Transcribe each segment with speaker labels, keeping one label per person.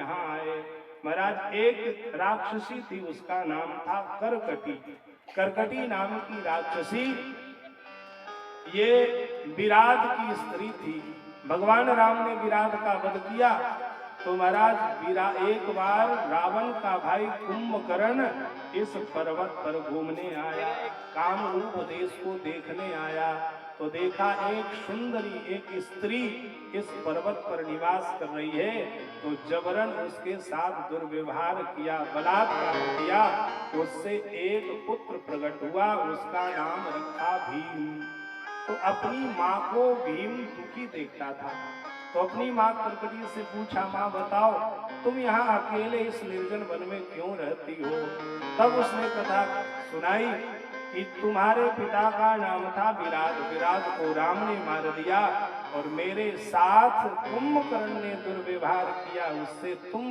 Speaker 1: यहाँ आए। महाराज एक राक्षसी थी, उसका नाम था करकटी। करकटी नाम की राक्षसी ये विराट की स्त्री थी। भगवान राम ने विराट का वध किया तो महाराज एक बार रावण का भाई कुंभकर्ण इस पर्वत पर घूमने आया, कामरूप देश को देखने आया। तो देखा एक सुंदरी एक स्त्री इस पर्वत पर निवास कर रही है, तो जबरन उसके साथ दुर्व्यवहार किया, बलात्कार किया। उससे एक पुत्र प्रकट हुआ, उसका नाम रखा भीम। तो अपनी माँ को भीम दुखी देखता था, तो अपनी माँ करकटी से पूछा, माँ बताओ तुम यहाँ अकेले इस निर्जन वन में क्यों रहती हो? तब उसने कथा सुनाई कि तुम्हारे पिता का नाम था विराट, विराट को राम ने मार दिया और मेरे साथ कुंभकर्ण ने दुर्व्यवहार किया, उससे तुम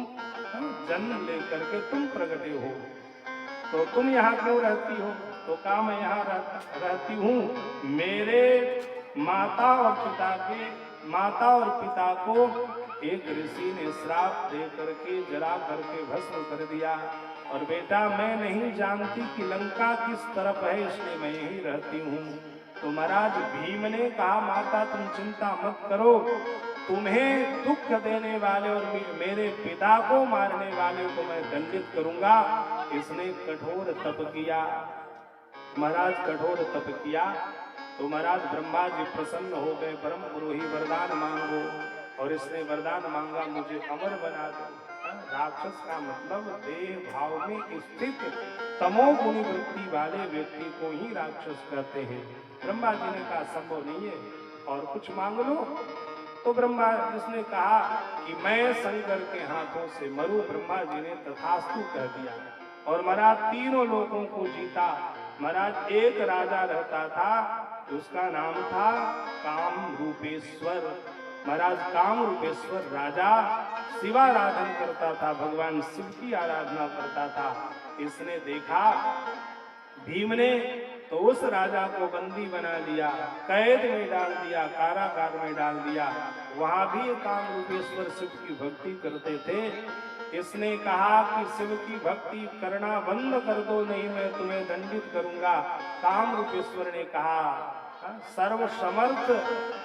Speaker 1: जन्म लेकर के तुम प्रगटे हो, तो तुम यहाँ क्यों रहती हो? तो कहा मैं यहाँ रहती हूँ, मेरे माता और पिता को एक ऋषि ने श्राप दे करके जला करके भस्म कर दिया, और बेटा मैं नहीं जानती कि लंका किस तरफ है, इसलिए मैं यहीं रहती हूँ। तो महाराज भीम ने कहा, माता तुम चिंता मत करो, तुम्हें दुख देने वाले और मेरे पिता को मारने वाले को मैं दंडित करूंगा। इसने कठोर तप किया। महाराज कठोर तप किया तो महाराज ब्रह्मा जी प्रसन्न हो गए, परम पुरोहि वरदान मांगो, और इसने वरदान मांगा मुझे अमर बना दो। राक्षस का मतलब देह भाव में स्थित तमोगुणी वृत्ति वाले व्यक्ति को ही राक्षस कहते हैं। ब्रह्मा जी ने कहा संभव नहीं है और कुछ मांग लो। तो ब्रह्मा इसने कहा कि मैं शंकर के हाथों से मरूं। ब्रह्मा जी ने तथास्तु कह दिया और महाराज तीनों लोगों को जीता। महाराज एक राजा रहता था, उसका नाम था काम रूपेश्वर। महाराज काम रूपेश्वर राजा शिवाराधन करता था, भगवान शिव की आराधना करता था। इसने देखा भीम ने तो उस राजा को बंदी बना लिया, कैद में डाल दिया, कारागार में डाल दिया। वहां भी काम रूपेश्वर शिव की भक्ति करते थे। इसने कहा कि शिव की भक्ति करना बंद कर दो, नहीं मैं तुम्हें दंडित करूंगा। काम रूपेश्वर ने कहा सर्व समर्थ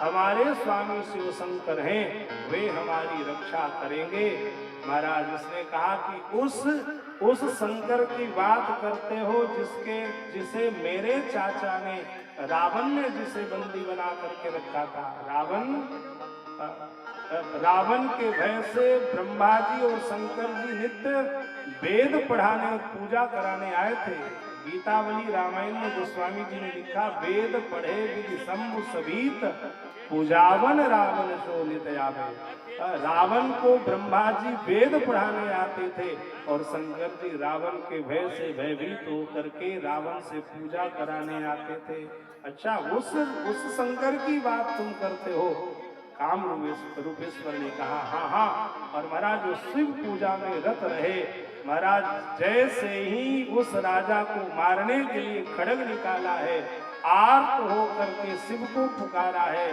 Speaker 1: हमारे स्वामी शिव शंकर हैं, वे हमारी रक्षा करेंगे। महाराज उसने कहा कि उस शंकर की बात करते हो जिसे मेरे चाचा ने, रावण ने जिसे बंदी बना करके रखा था। रावण के भय से ब्रह्मा जी और शंकर जी नित्य वेद पढ़ाने पूजा कराने आए थे। गीतावली रामायण में गोस्वामी जी ने लिखा, वेद पढ़े विधि शंभु सबीत, पूजावन रावण सो नित आवे। रावण को ब्रह्मा जी वेद पढ़ाने आते थे और शंकर जी रावण के भय से भयभीत होकर के रावण से पूजा कराने आते थे। अच्छा उस शंकर की बात तुम करते हो? काम रूपेश्वर ने कहा हाँ हाँ। और महाराज जो शिव पूजा में रत रहे, महाराज जैसे ही उस राजा को मारने के लिए खड्ग निकाला है, आर्त होकर के शिव को पुकारा है,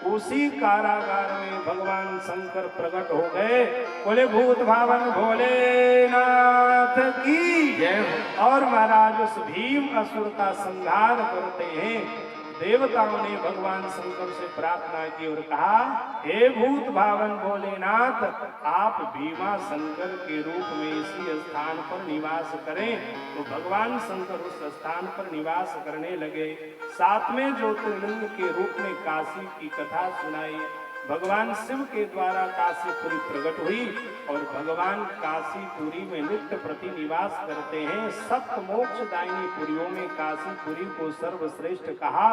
Speaker 1: उसी कारागार में भगवान शंकर प्रकट हो गए। बोले भूत भावन भोलेनाथ की जय। और महाराज उस भीम असुर का संहार करते हैं। देवताओं ने भगवान शंकर से प्रार्थना की और कहा, हे भूत भावन भोलेनाथ, आप भीमा शंकर के रूप में इसी स्थान पर निवास करें। तो भगवान शंकर उस स्थान पर निवास करने लगे। सातवें ज्योतिर्लिंग के रूप में काशी की कथा सुनाई। भगवान शिव के द्वारा काशीपुरी प्रकट हुई और भगवान काशीपुरी में नित्य प्रति निवास करते हैं। सप्त मोक्षदायिनी पुरियों में काशीपुरी को सर्वश्रेष्ठ कहा।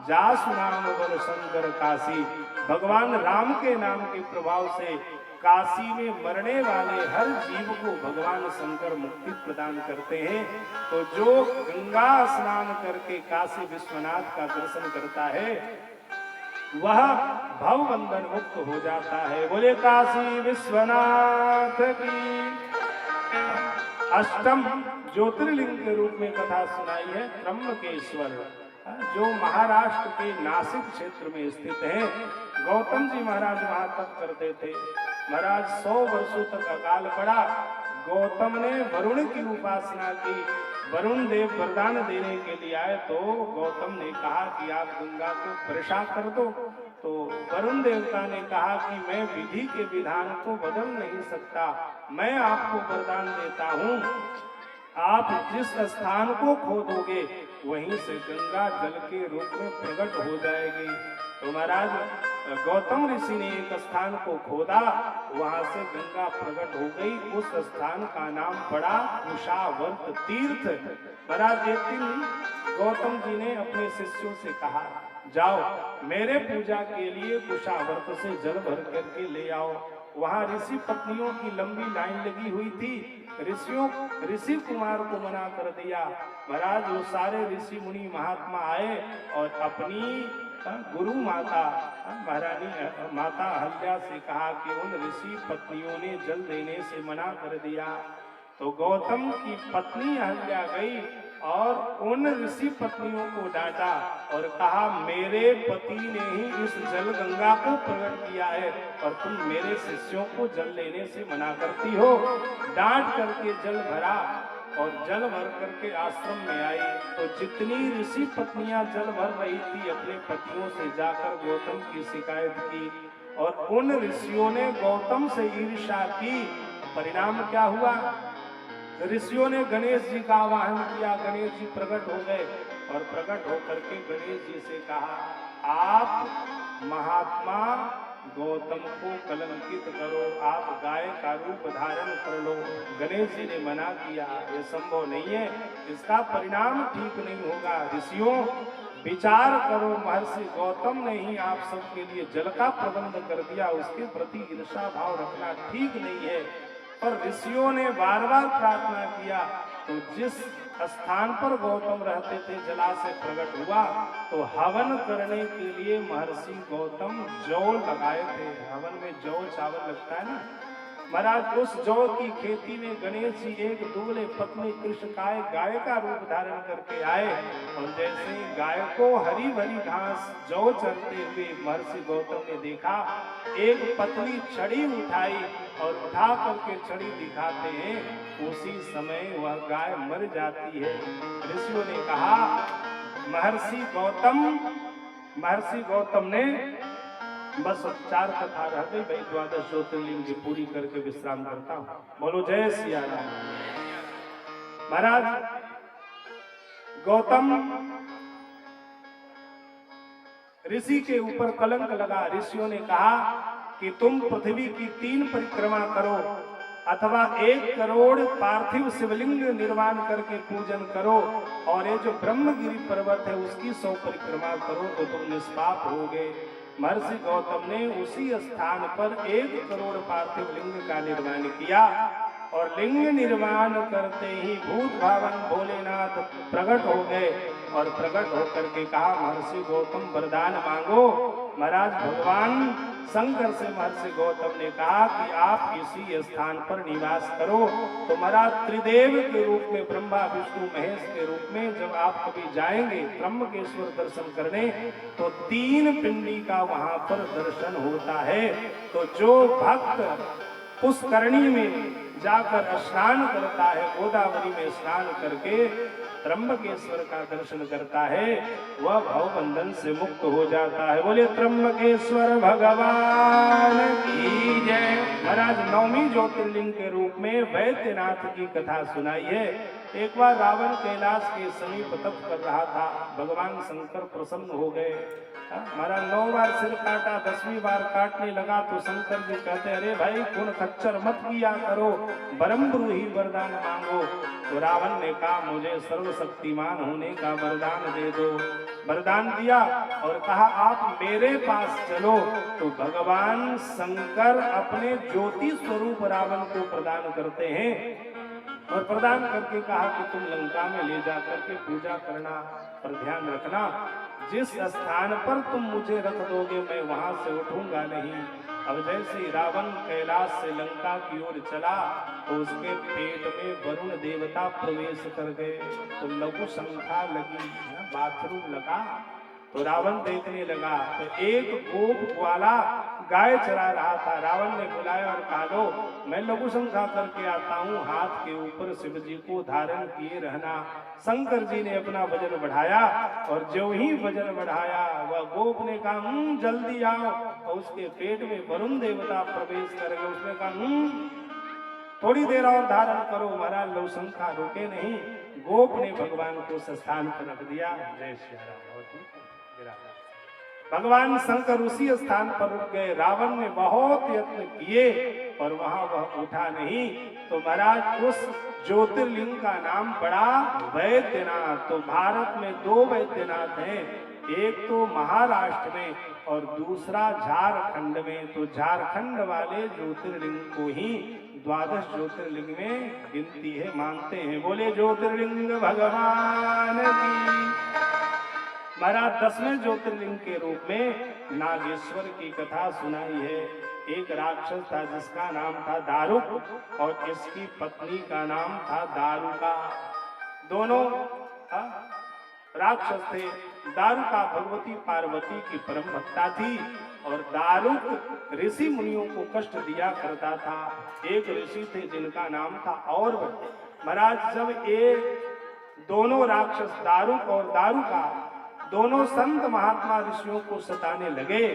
Speaker 1: जासु नाम वर शंकर काशी। भगवान राम के नाम के प्रभाव से काशी में मरने वाले हर जीव को भगवान शंकर मुक्ति प्रदान करते हैं। तो जो गंगा स्नान करके काशी विश्वनाथ का दर्शन करता है वह भवबंधन मुक्त हो जाता है। बोले काशी विश्वनाथ की। अष्टम ज्योतिर्लिंग के रूप में कथा सुनाई है त्र्यंबकेश्वर, जो महाराष्ट्र के नासिक क्षेत्र में स्थित है। गौतम जी महाराज वहां तप करते थे। महाराज 100 वर्षों तक अकाल पड़ा। गौतम ने वरुण की उपासना की। वरुण देव वरदान देने के लिए आए तो गौतम ने कहा कि आप गंगा को वर्षा कर दो। तो वरुण देवता ने कहा कि मैं विधि के विधान को बदल नहीं सकता, मैं आपको वरदान देता हूँ, आप जिस स्थान को खोदोगे वहीं से गंगा जल के रूप में प्रकट हो जाएगी। तो महाराज गौतम ऋषि ने एक स्थान को खोदा, वहां से गंगा प्रकट हो गई। उस स्थान का नाम पड़ा कुशावर्त तीर्थ। महाराज एक दिन गौतम जी ने अपने शिष्यों से कहा, जाओ मेरे पूजा के लिए कुशावर्त से जल भर करके ले आओ। वहां ऋषि पत्नियों की लंबी लाइन लगी हुई थी। ऋषि कुमार को मना कर दिया। महाराज वो सारे ऋषि मुनि महात्मा आए और अपनी गुरु माता महारानी माता अहल्या से कहा कि उन ऋषि पत्नियों ने जल देने से मना कर दिया। तो गौतम की पत्नी अहल्या गई और उन ऋषि पत्नियों को डांटा और कहा, मेरे पति ने ही इस जल गंगा को प्रकट किया है और तुम मेरे शिष्यों को जल लेने से मना करती हो। डांट करके जल भरा और जल भर करके आश्रम में आई। तो जितनी ऋषि पत्नियां जल भर रही थी अपने पतियों से जाकर गौतम की शिकायत की और उन ऋषियों ने गौतम से ईर्ष्या की। परिणाम क्या हुआ? ऋषियों ने गणेश जी का आवाहन किया, गणेश जी प्रकट हो गए और प्रकट होकर के गणेश जी से कहा, आप महात्मा गौतम को कलंकित करो, आप गाय का रूप धारण कर लो। गणेश जी ने मना किया, ये संभव नहीं है, इसका परिणाम ठीक नहीं होगा। ऋषियों विचार करो, महर्षि गौतम ने ही आप सबके लिए जल का प्रबंध कर दिया, उसके प्रति ईर्षा भाव रखना ठीक नहीं है। पर ऋषियों ने बार बार प्रार्थना किया। तो जिस स्थान पर गौतम रहते थे जलाशय प्रकट हुआ, तो हवन करने के लिए महर्षि गौतम जौ लगाए थे। हवन में जौ चावल लगता है ना महाराज, उस जौ की खेती में गणेश जी एक दुबले पतले कृष्णकाय गाय का रूप धारण करके आए और जैसे गाय को हरी भरी घास जौ चरते हुए महर्षि गौतम ने देखा, एक पतली छड़ी उठाई और उठा करके छड़ी दिखाते हैं, उसी समय वह गाय मर जाती है। ऋषियों ने कहा, महर्षि गौतम ने बस 4 कथा रह गई भाई, 12 ज्योतिर्लिंग की पूरी करके विश्राम करता हूं। बोलो जय सिया राम। महाराज गौतम ऋषि के ऊपर कलंक लगा। ऋषियों ने कहा कि तुम पृथ्वी की 3 परिक्रमा करो अथवा 1 करोड़ पार्थिव शिवलिंग निर्माण करके पूजन करो और ये जो ब्रह्मगिरी पर्वत है उसकी 100 परिक्रमा करो तो तुम निष्पाप होगे। महर्षि गौतम ने उसी स्थान पर 1 करोड़ पार्थिव लिंग का निर्माण किया और लिंग निर्माण करते ही भूत भावन भोलेनाथ प्रकट हो गए और प्रकट होकर के कहा, महर्षि गौतम वरदान मांगो। महाराज भगवान शंकर से महर्षि गौतम ने कहा कि आप इसी स्थान पर निवास करो। तो महाराज त्रिदेव के रूप में ब्रह्मा विष्णु महेश के रूप में जब आप कभी जाएंगे ब्रह्मकेश्वर दर्शन करने तो 3 पिंडी का वहां पर दर्शन होता है। तो जो भक्त पुष्करणी में जाकर स्नान करता है, गोदावरी में स्नान करके त्र्यंबकेश्वर का दर्शन करता है, वह भवबंधन से मुक्त हो जाता है। बोले त्र्यंबकेश्वर भगवान की जय। महाराज 9वीं ज्योतिर्लिंग के रूप में वैद्यनाथ की कथा सुनाई है। एक बार रावण कैलाश के समीप तप कर रहा था, भगवान शंकर प्रसन्न हो गए। महाराज 9 बार सिर काटा, 10वीं बार काटने लगा तो शंकर जी कहते, अरे भाई खून खच्चर मत किया करो, बरम्बरू ही वरदान मांगो। तो रावण ने कहा, मुझे सर्वशक्तिमान होने का वरदान दे दो। वरदान दिया और कहा, आप मेरे पास चलो। तो भगवान शंकर अपने ज्योति स्वरूप रावण को प्रदान करते हैं और प्रदान करके कहा कि तुम लंका में ले जा करके पूजा करना, पर ध्यान रखना जिस स्थान पर तुम मुझे रख दोगे मैं वहां से उठूंगा नहीं। अब जैसे रावण कैलाश से लंका की ओर चला तो उसके पेट में वरुण देवता प्रवेश कर गए। तो लघु शंखा लगी, बाथरूम लगा तो रावण देखने लगा तो एक गोप ग्वाला गाय चरा रहा था। रावण ने बुलाया और कहा लो मैं लघु शंखा करके आता हूँ, हाथ के ऊपर शिव जी को धारण किए रहना। शंकर जी ने अपना वजन बढ़ाया और जो ही वजन बढ़ाया वह गोप ने कहा जल्दी आओ, और उसके पेट में वरुण देवता प्रवेश कर गए। उसने कहा थोड़ी देर और धारण करो। महाराज लघु शंखा रुके नहीं, गोप ने भगवान को स्थान पर रख दिया। जय श्री राम। भगवान शंकर उसी स्थान पर रुक गए। रावण ने बहुत यत्न किए और वहां वह उठा नहीं। तो महाराज उस ज्योतिर्लिंग का नाम पड़ा वैद्यनाथ। तो भारत में दो वैद्यनाथ हैं, एक तो महाराष्ट्र में और दूसरा झारखंड में। तो झारखंड वाले ज्योतिर्लिंग को ही 12 ज्योतिर्लिंग में गिनती है, मानते हैं। बोले ज्योतिर्लिंग भगवान की। महाराज 10वें ज्योतिर्लिंग के रूप में नागेश्वर की कथा सुनाई है। एक राक्षस था जिसका नाम था दारुक और इसकी पत्नी का नाम था दारुका। दोनों राक्षस थे। दारुका भगवती पार्वती की परम भक्ता थी और दारुक ऋषि मुनियों को कष्ट दिया करता था। एक ऋषि थे जिनका नाम था और महाराज जब ये दोनों राक्षस दारुक और दारुका दोनों संत महात्मा ऋषियों को सताने लगे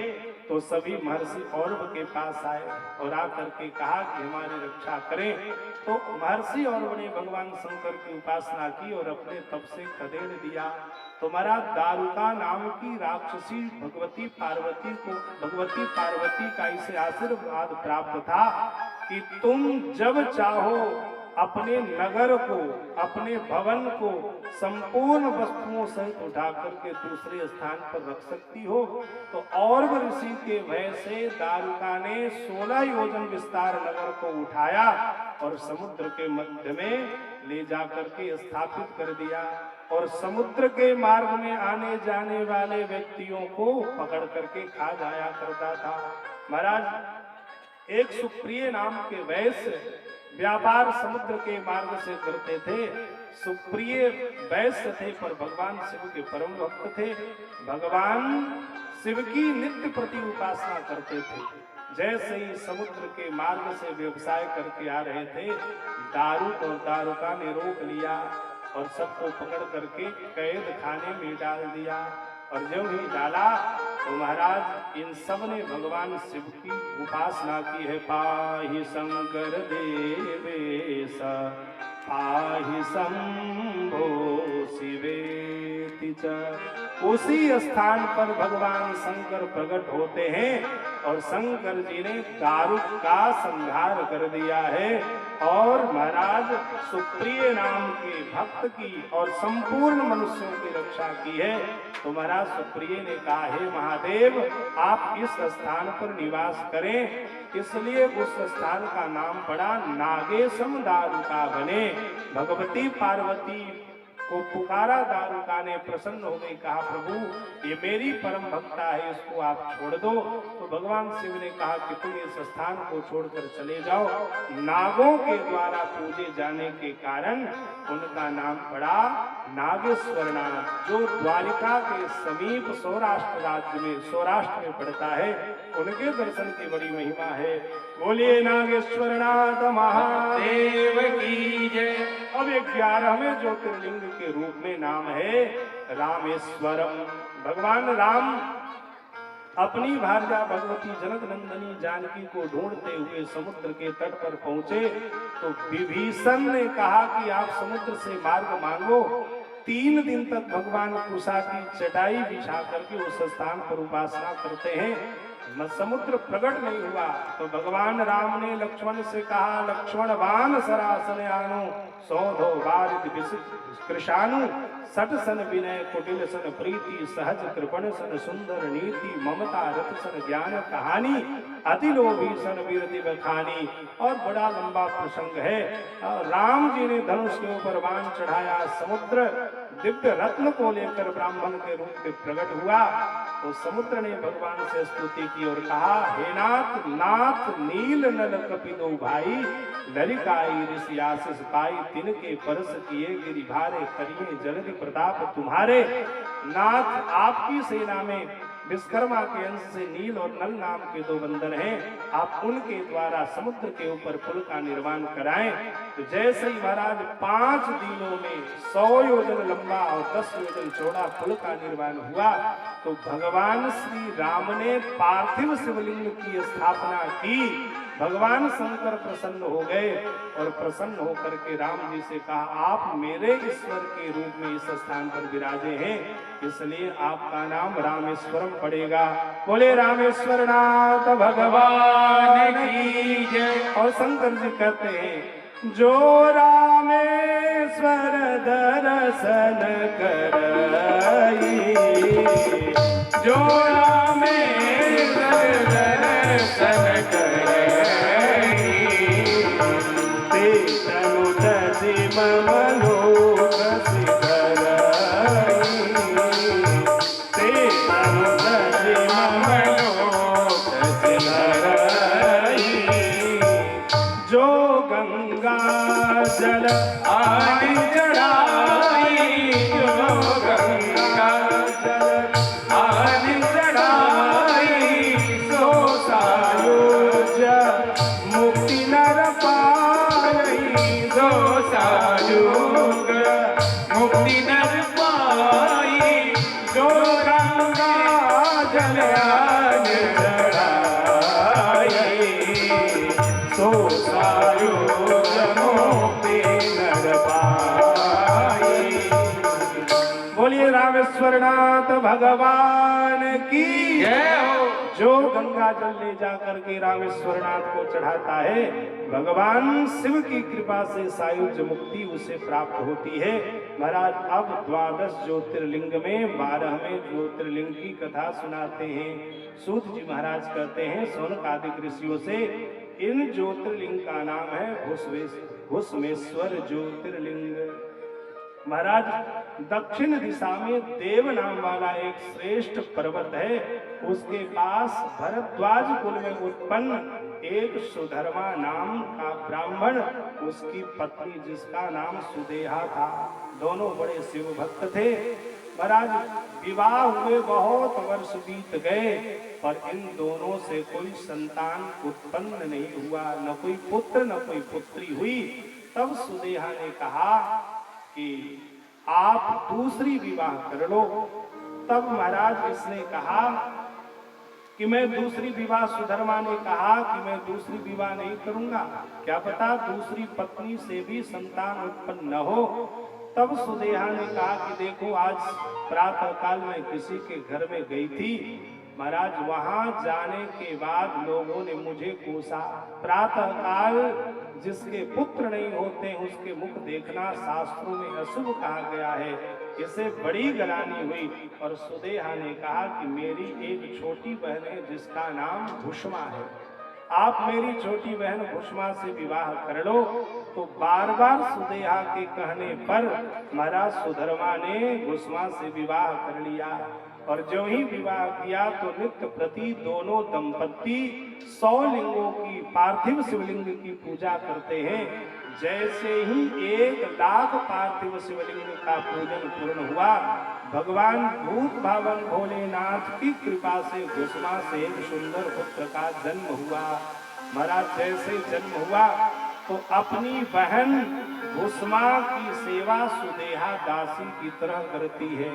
Speaker 1: तो सभी महर्षि औरव के पास आए और आकर के कहा कि हमारी रक्षा करें। तो महर्षि औरव ने भगवान शंकर की उपासना की और अपने तप से खदेड़ दिया। तो महाराज दारुका नाम की राक्षसी भगवती पार्वती का इसे आशीर्वाद प्राप्त था कि तुम जब चाहो अपने नगर को, अपने भवन को संपूर्ण वस्तुओं सहित उठा करके दूसरे स्थान पर रख सकती हो। तो औरव ऋषि के भय से दारुका ने 16 योजन विस्तार नगर को उठाया और समुद्र के मध्य में ले जाकर के स्थापित कर दिया और समुद्र के मार्ग में आने जाने वाले व्यक्तियों को पकड़ करके खा जाया करता था। महाराज एक सुप्रिय नाम के वैश्य व्यापार समुद्र के मार्ग से करते थे। सुप्रिय वैश्य थे पर भगवान शिव के परम भक्त थे। भगवान शिव की नित्य प्रति उपासना करते थे। जैसे ही समुद्र के मार्ग से व्यवसाय करके आ रहे थे, दारुक और दारुका ने रोक लिया और सबको पकड़ करके कैद खाने में डाल दिया। और जब ही डाला तो महाराज इन सब ने भगवान शिव की उपासना की है। पाहि शंकर देवेश पाहि शंभो शिवेति च। उसी स्थान पर भगवान शंकर प्रकट होते हैं और शंकर जी ने दारुक का संहार कर दिया है और महाराज सुप्रिय नाम के भक्त की और संपूर्ण मनुष्यों की रक्षा की है। तो महाराज सुप्रिय ने कहा हे महादेव आप इस स्थान पर निवास करें, इसलिए उस स्थान का नाम पड़ा नागेशम दारुका बने। भगवती पार्वती को पुकारा, दारुका ने प्रसन्न हो गई, कहा प्रभु ये मेरी परम भक्ता है, इसको आप छोड़ दो। तो भगवान शिव ने कहा कि तुम इस स्थान को छोड़कर चले जाओ। नागों के द्वारा पूजे जाने के कारण उनका नाम पड़ा नागेश्वरनाथ, जो द्वारिका के समीप सौराष्ट्र में पड़ता है। उनके दर्शन की बड़ी महिमा है। बोलिए नागेश्वरनाथ महादेव की जय। अब 11वें ज्योतिर्लिंग के रूप में नाम है रामेश्वरम। भगवान राम अपनी भार्या भगवती जनक नंदनी जानकी को ढूंढते हुए समुद्र के तट पर पहुंचे तो विभीषण ने कहा कि आप समुद्र से मार्ग मांगो। 3 दिन तक भगवान कुशा की चटाई बिछा करके उस स्थान पर उपासना करते हैं, समुद्र प्रकट नहीं हुआ। तो भगवान राम ने लक्ष्मण से कहा लक्ष्मण बाण सरासन आनो सौधो बारिद कृषाणु सट सन विनय कुटिल सन प्रीति सहज कृपण सन सुंदर नीति ममता रत सन ज्ञान कहानी अति लोभी सन वीरति बखानी। और बड़ा लंबा प्रसंग है। राम जी ने धनुष के ऊपर बाण चढ़ाया, समुद्र दिव्य रत्न को लेकर ब्राह्मण के रूप में प्रकट हुआ। तो समुद्र ने भगवान से स्तुति की और कहा हे नाथ नाथ नील नल कपिलो भाई ललिकाई ऋषि आशीष पाई तिनके परस किए गिरि भारे करिए जलधि प्रताप तुम्हारे। नाथ आपकी सेना में विश्वकर्मा के अंश से नील और नल नाम के दो बंदर हैं, आप उनके द्वारा समुद्र के ऊपर पुल का निर्माण कराएं। तो जैसे ही महाराज 5 दिनों में 100 योजन लंबा और 10 योजन चौड़ा पुल का निर्माण हुआ, तो भगवान श्री राम ने पार्थिव शिवलिंग की स्थापना की। भगवान शंकर प्रसन्न हो गए और प्रसन्न होकर के राम जी से कहा, आप मेरे ईश्वर के रूप में इस स्थान पर विराजे हैं, इसलिए आपका नाम रामेश्वरम पड़ेगा। बोले रामेश्वर नाथ भगवान की जय। और शंकर जी कहते हैं, जो रामेश्वर दर्शन करई, जो रामेश्वर दर्शन करई, तनु तजि मम लोक सिधरई, तनु तजि मम लोक सिधरई। जो गंगा जल आनि चढ़ाई, जो गंगा जल आनि चढ़ाई, सो सायुज मुक्ति नर पाई, सो सायुग मुक्ति नर पाई। जो गंगा जल आनि चढ़ाई, सो सायुग मुक्ति नर पाई। बोलिए रामेश्वर नाथ भगवान की जय हो। जो गंगा जल ले जाकर के रामेश्वर नाथ को चढ़ाता है, भगवान शिव की कृपा से सायुज मुक्ति उसे प्राप्त होती है। महाराज अब 12 ज्योतिर्लिंग में 12वें ज्योतिर्लिंग की कथा सुनाते हैं। सूत जी महाराज कहते हैं शौनकादिक ऋषियों से, इन ज्योतिर्लिंग का नाम है भस्मेश्वर ज्योतिर्लिंग। महाराज दक्षिण दिशा में देव नाम वाला एक श्रेष्ठ पर्वत है, उसके पास भरद्वाज कुल में उत्पन्न एक सुधर्मा नाम का ब्राह्मण, उसकी पत्नी जिसका नाम सुदेहा था, दोनों बड़े शिव भक्त थे। महाराज विवाह हुए बहुत वर्ष बीत गए, पर इन दोनों से कोई संतान उत्पन्न नहीं हुआ, न कोई पुत्र न कोई पुत्री हुई। तब सुदेहा ने कहा कि आप दूसरी विवाह कर लो। तब महाराज इसने कहा कि मैं दूसरी विवाह, सुधर्मा ने कहा कि मैं दूसरी विवाह नहीं करूंगा, क्या पता दूसरी पत्नी से भी संतान उत्पन्न न हो। तब सुदेहा ने कहा कि देखो, आज प्रातः काल में किसी के घर में गई थी, महाराज वहां जाने के बाद लोगों ने मुझे कोसा। प्रातः काल जिसके पुत्र नहीं होते उसके मुख देखना शास्त्रों में अशुभ कहा गया है, इसे बड़ी गलानी हुई। और सुदेहा ने कहा कि मेरी एक छोटी बहन है जिसका नाम भुष्मा है, आप मेरी छोटी बहन भुष्मा से विवाह कर लो। तो बार बार सुदेहा के कहने पर महाराज सुधर्मा ने भुष्मा से विवाह कर लिया। और जो ही विवाह किया तो नित्य प्रति दोनों दंपत्ति 100 लिंगों की पार्थिव शिवलिंग की पूजा करते हैं। जैसे ही 1 लाख पार्थिव शिवलिंग का पूजन पूर्ण हुआ, भगवान भूत भावन भोलेनाथ की कृपा से भुष्मा से एक सुंदर पुत्र का जन्म हुआ। महाराज जैसे जन्म हुआ तो अपनी बहन भुष्मा की सेवा सुदेहा दासी की तरह करती है।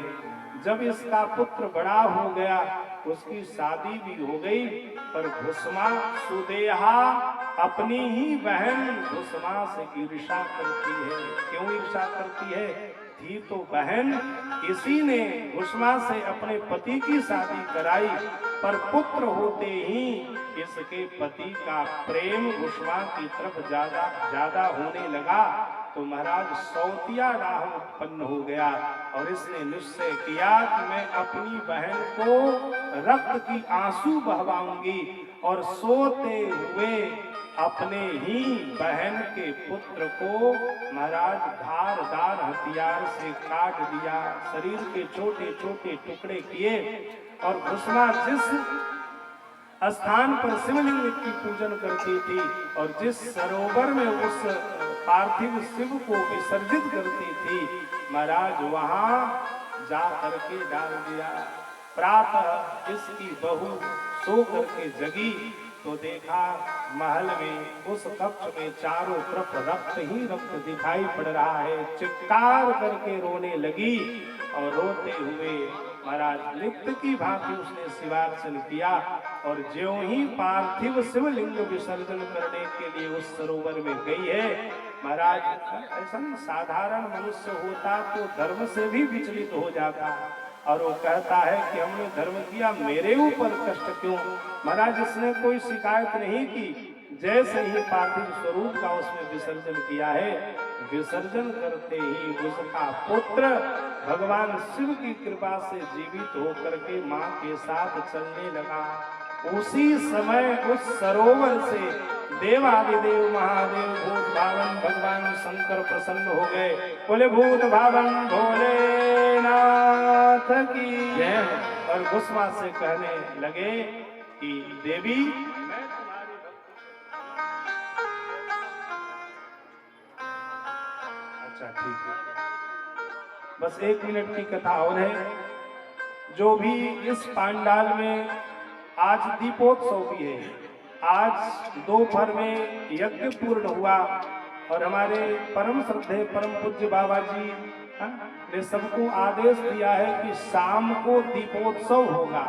Speaker 1: जब इसका पुत्र बड़ा हो गया, उसकी शादी भी हो गई, पर भुष्मा सुदेहा अपनी ही बहन भुष्मा से ईर्ष्या करती है। क्यों ईर्ष्या करती है? थी तो बहन, इसी ने भुष्मा से अपने पति की शादी कराई, पर पुत्र होते ही इसके पति का प्रेम भुष्मा की तरफ ज्यादा होने लगा। तो महाराज सौतिया राह उत्पन्न हो गया और इसने निश्चय किया कि मैं अपनी बहन को रक्त की आंसू बहवाऊंगी और सोते हुए अपने ही बहन के पुत्र को महाराज धारदार हथियार से काट दिया, शरीर के छोटे छोटे टुकड़े किए। और भुष्मा जिस स्थान पर शिवलिंग की पूजन करती थी और जिस सरोवर में उस पार्थिव शिव को विसर्जित करती थी, महाराज वहां जा करके डाल दिया। प्रातः इसकी बहू सो करके जगी तो देखा महल में उस कक्ष में चारों तरफ रक्त ही रक्त दिखाई पड़ रहा है। चित्कार करके रोने लगी और रोते हुए महाराज नृत्य की भांति उसने शिवार्चन किया और ज्यों ही पार्थिव शिवलिंग विसर्जन करने के लिए उस सरोवर में गई है महाराज, ऐसा नहीं साधारण मनुष्य होता तो धर्म से भी विचलित हो जाता और वो कहता है कि हमने धर्म किया, मेरे ऊपर कष्ट क्यों। महाराज इसने कोई शिकायत नहीं की, जैसे ही पार्थिव स्वरूप का उसने विसर्जन किया है, विसर्जन करते ही उसका पुत्र भगवान शिव की कृपा से जीवित होकर के मां के साथ चलने लगा। उसी समय उस सरोवर से देवादिदेव महादेव भूत भावन भगवान शंकर प्रसन्न हो गए। बोले भूत भावन भोलेनाथ की जय। और गुस्सा से कहने लगे कि देवी मैं तुम्हारी अच्छा ठीक है, बस 1 मिनट की कथा और है। जो भी इस पांडाल में आज दीपोत्सव भी है, आज दोपहर में यज्ञ पूर्ण हुआ और हमारे परम श्रद्धेय परम पूज्य बाबा जी ने सबको आदेश दिया है कि शाम को दीपोत्सव होगा।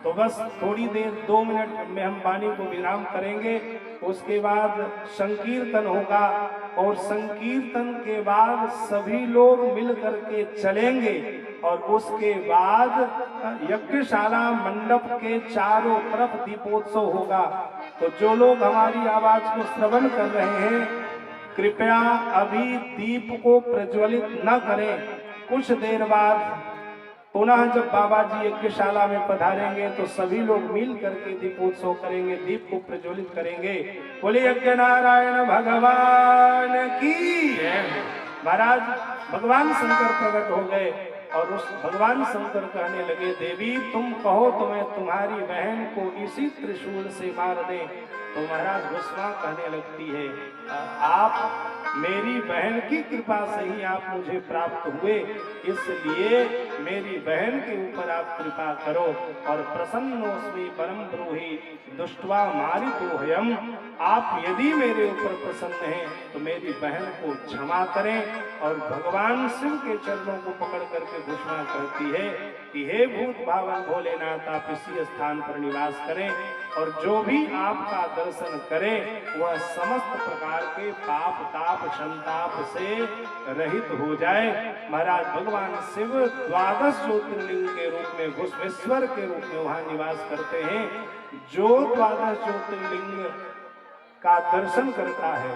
Speaker 1: तो बस थोड़ी देर 2 मिनट में हम वाणी को विराम करेंगे, उसके बाद संकीर्तन होगा और संकीर्तन के बाद सभी लोग मिल करके चलेंगे और उसके बाद यज्ञशाला मंडप के चारों तरफ दीपोत्सव होगा। तो जो लोग हमारी आवाज को श्रवण कर रहे हैं कृपया अभी दीप को प्रज्वलित न करें। कुछ देर बाद पुनः जब बाबा जी यज्ञशाला में पधारेंगे तो सभी लोग मिल करके दीपोत्सव करेंगे, दीप को प्रज्वलित करेंगे। बोले यज्ञ नारायण भगवान की। महाराज भगवान शंकर प्रकट हो गए और उस भगवान शंकर कहने लगे देवी तुम कहो तो मैं तुम्हारी बहन को इसी त्रिशूल से मार दें। तो महाराज घोषणा कहने लगती है आप मेरी बहन की कृपा से ही आप मुझे प्राप्त हुए, इसलिए मेरी बहन के ऊपर आप कृपा करो। और प्रसन्नोस्मि परम ब्रूहि दुष्टवा मारितो हयम्, आप यदि मेरे ऊपर प्रसन्न हैं तो मेरी बहन को क्षमा करें। और भगवान शिव के चरणों को पकड़ करके घोषणा करती है कि हे भूत भावन भोलेनाथ आप इसी स्थान पर निवास करें और जो भी आपका दर्शन करे वह समस्त प्रकार के पाप ताप संताप से रहित हो जाए। महाराज भगवान शिव 12 ज्योतिर्लिंग के रूप में घुसवेश्वर के रूप में वहां निवास करते हैं। जो 12 ज्योतिर्लिंग का दर्शन करता है,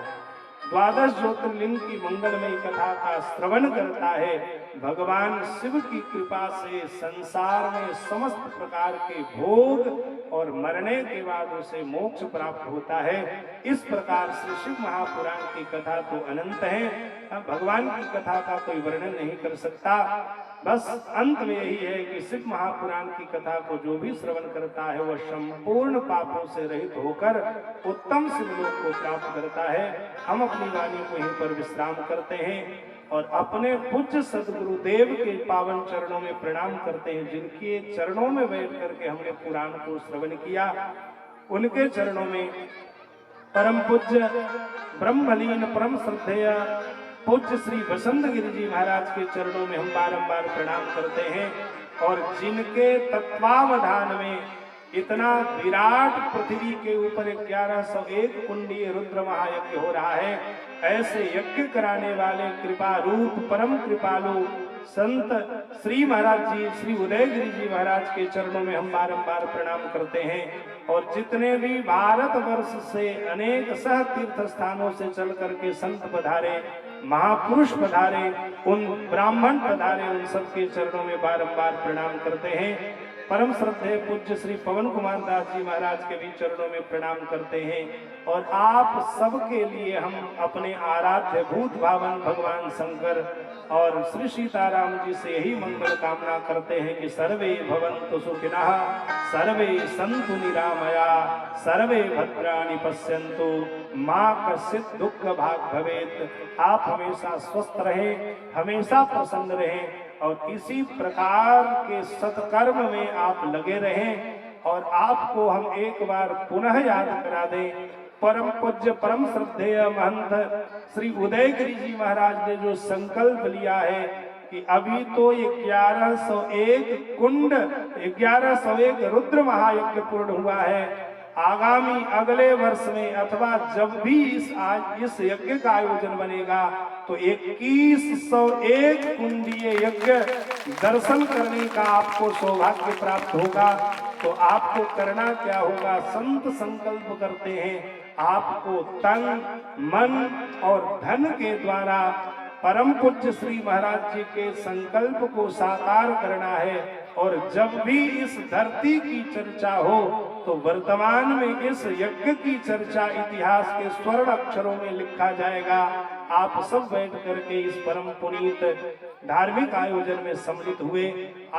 Speaker 1: 12 ज्योतिर्लिंग की मंगलमयी कथा का श्रवण करता है, भगवान शिव की कृपा से संसार में समस्त प्रकार के भोग और मरने के बाद उसे मोक्ष प्राप्त होता है। इस प्रकार से शिव महापुराण की कथा तो अनंत है, भगवान की कथा का कोई वर्णन नहीं कर सकता। बस अंत में यही है कि शिव महापुराण की कथा को जो भी श्रवण करता है वह संपूर्ण पापों से रहित होकर उत्तम शिवलोक को प्राप्त करता है। हम अपनी वाणी को यहीं पर विश्राम करते हैं और अपने पूज्य सदगुरुदेव के पावन चरणों में प्रणाम करते हैं, जिनके चरणों में बैठ करके हमने पुराण को श्रवण किया। उनके चरणों में परम पूज्य ब्रह्मलीन परम श्रद्धेय पूज्य श्री वसंत गिरि जी महाराज के चरणों में हम बारंबार प्रणाम करते हैं। और जिनके तत्वावधान में इतना विराट पृथ्वी के ऊपर 1101 कुंडीय रुद्र महायज्ञ हो रहा है, ऐसे यज्ञ कराने वाले कृपा रूप परम कृपालु संत श्री महाराज जी श्री उदयगिरि जी महाराज के चरणों में हम बारंबार प्रणाम करते हैं। और जितने भी भारत वर्ष से अनेक सह तीर्थ स्थानों से चल करके संत पधारे, महापुरुष पधारे, उन ब्राह्मण पधारे, उन सबके चरणों में बारंबार प्रणाम करते हैं। परम श्रद्धेय पूज्य श्री पवन कुमार दास जी महाराज के भी चरणों में प्रणाम करते हैं। और आप सबके लिए हम अपने आराध्य भूत भावन भगवान शंकर और श्री सीताराम जी से यही मंगल कामना करते हैं कि सर्वे भवन्तु सुखिनः, सर्वे सन्तु निरामया, सर्वे भद्राणि पश्यन्तु माँ कश्चित दुख भाग भवेत। आप हमेशा स्वस्थ रहें, हमेशा प्रसन्न रहें और इसी प्रकार के सत्कर्म में आप लगे रहें। और आपको हम एक बार पुनः याद करा दें, परम पूज्य परम श्रद्धेय महंत श्री उदयगिरि जी महाराज ने जो संकल्प लिया है कि अभी तो 1101 कुंड 1101 रुद्र महायज्ञ पूर्ण हुआ है। आगामी अगले वर्ष में अथवा जब भी इस यज्ञ का आयोजन बनेगा तो 2101 कुंडीय यज्ञ दर्शन करने का आपको सौभाग्य प्राप्त होगा। तो आपको करना क्या होगा, संत संकल्प करते हैं आपको तन मन और धन के द्वारा परम पूज्य श्री महाराज जी के संकल्प को साकार करना है। और जब भी इस धरती की चर्चा हो तो वर्तमान में इस यज्ञ की चर्चा इतिहास के स्वर्ण अक्षरों में लिखा जाएगा। आप सब बैठ करके इस परम पुनीत धार्मिक आयोजन में सम्मिलित हुए।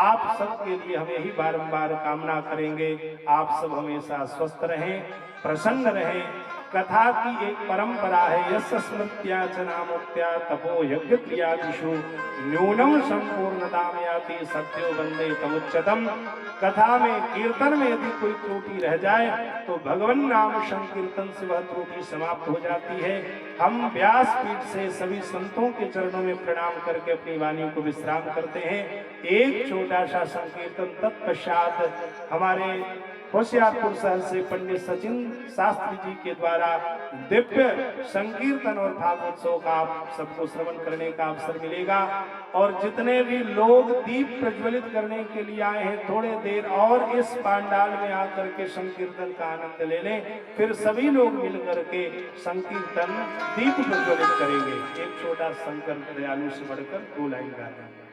Speaker 1: आप सब के लिए हमें ही बारंबार कामना करेंगे, आप सब हमेशा स्वस्थ रहें, प्रसन्न रहें। कथा की एक परंपरा है, यश स्मृत्या च नामोक्त्या तपो यज्ञ क्रियादिषु न्यूनम संपूर्णताम याति सत्यो वंदे तमुच्चतम। कथा में कीर्तन में यदि कोई त्रुटि रह जाए तो भगवान नाम संकीर्तन से वह त्रुटि समाप्त हो जाती है। हम व्यासपीठ से सभी संतों के चरणों में प्रणाम करके अपनी वाणी को विश्राम करते हैं। एक छोटा सा संकीर्तन तत्पश्चात हमारे होशियारपुर शहर से पंडित सचिन शास्त्री जी के द्वारा दिव्य संकीर्तन और भागवतोत्सव का आप सबको श्रवण करने का अवसर मिलेगा। और जितने भी लोग दीप प्रज्वलित करने के लिए आए हैं, थोड़े देर और इस पांडाल में आकर के संकीर्तन का आनंद ले लें, फिर सभी लोग मिलकर के संकीर्तन दीप प्रज्वलित करेंगे। एक छोटा शंकर दयालु से बढ़कर 2 लाइन गा देंगे।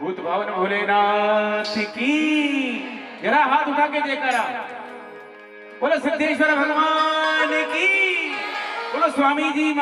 Speaker 2: भूत भवन भोलेनाथ की, जरा हाथ उठा के जयकारा बोलो। सिद्धेश्वर भगवान की, बोलो स्वामी जी।